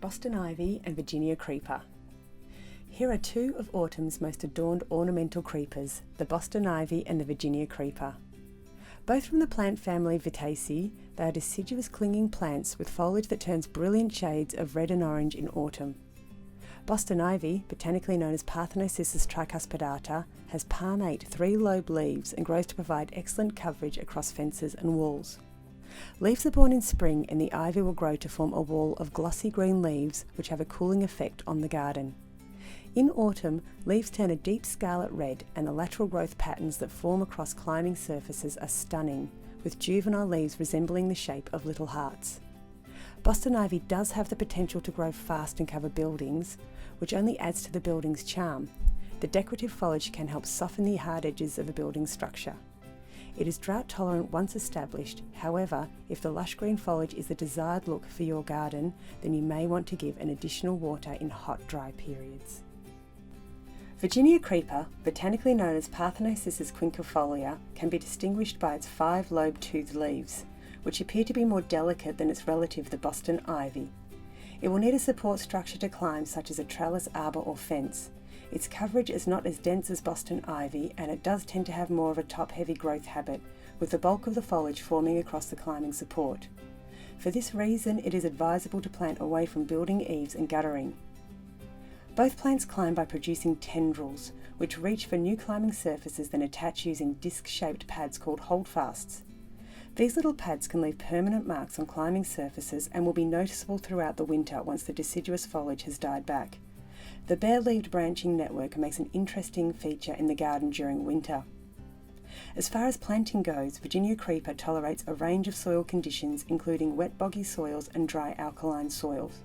Boston ivy and Virginia creeper. Here are two of autumn's most adorned ornamental creepers, the Boston ivy and the Virginia creeper. Both from the plant family Vitacea, they are deciduous clinging plants with foliage that turns brilliant shades of red and orange in autumn. Boston ivy, botanically known as Parthenocissus tricuspidata, has palmate 3-lobed leaves and grows to provide excellent coverage across fences and walls. Leaves are born in spring and the ivy will grow to form a wall of glossy green leaves which have a cooling effect on the garden. In autumn, leaves turn a deep scarlet red and the lateral growth patterns that form across climbing surfaces are stunning, with juvenile leaves resembling the shape of little hearts. Boston ivy does have the potential to grow fast and cover buildings, which only adds to the building's charm. The decorative foliage can help soften the hard edges of a building structure. It is drought tolerant once established, however, if the lush green foliage is the desired look for your garden, then you may want to give an additional water in hot, dry periods. Virginia creeper, botanically known as Parthenocissus quinquefolia, can be distinguished by its 5-lobed toothed leaves, which appear to be more delicate than its relative the Boston ivy. It will need a support structure to climb, such as a trellis, arbor or fence. Its coverage is not as dense as Boston ivy and it does tend to have more of a top-heavy growth habit, with the bulk of the foliage forming across the climbing support. For this reason, it is advisable to plant away from building eaves and guttering. Both plants climb by producing tendrils, which reach for new climbing surfaces then attach using disc-shaped pads called holdfasts. These little pads can leave permanent marks on climbing surfaces and will be noticeable throughout the winter once the deciduous foliage has died back. The bare-leaved branching network makes an interesting feature in the garden during winter. As far as planting goes, Virginia creeper tolerates a range of soil conditions including wet boggy soils and dry alkaline soils.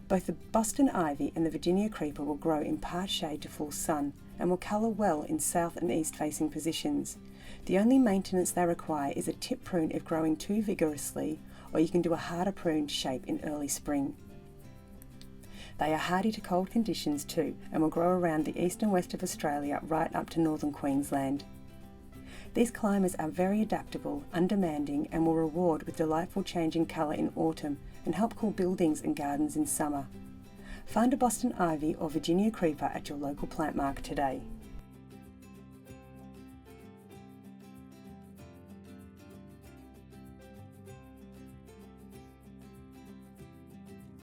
Both the Boston ivy and the Virginia creeper will grow in part shade to full sun and will colour well in south and east facing positions. The only maintenance they require is a tip prune if growing too vigorously, or you can do a harder pruned shape in early spring. They are hardy to cold conditions too and will grow around the east and west of Australia right up to northern Queensland. These climbers are very adaptable, undemanding and will reward with delightful change in colour in autumn and help cool buildings and gardens in summer. Find a Boston ivy or Virginia creeper at your local plant market today.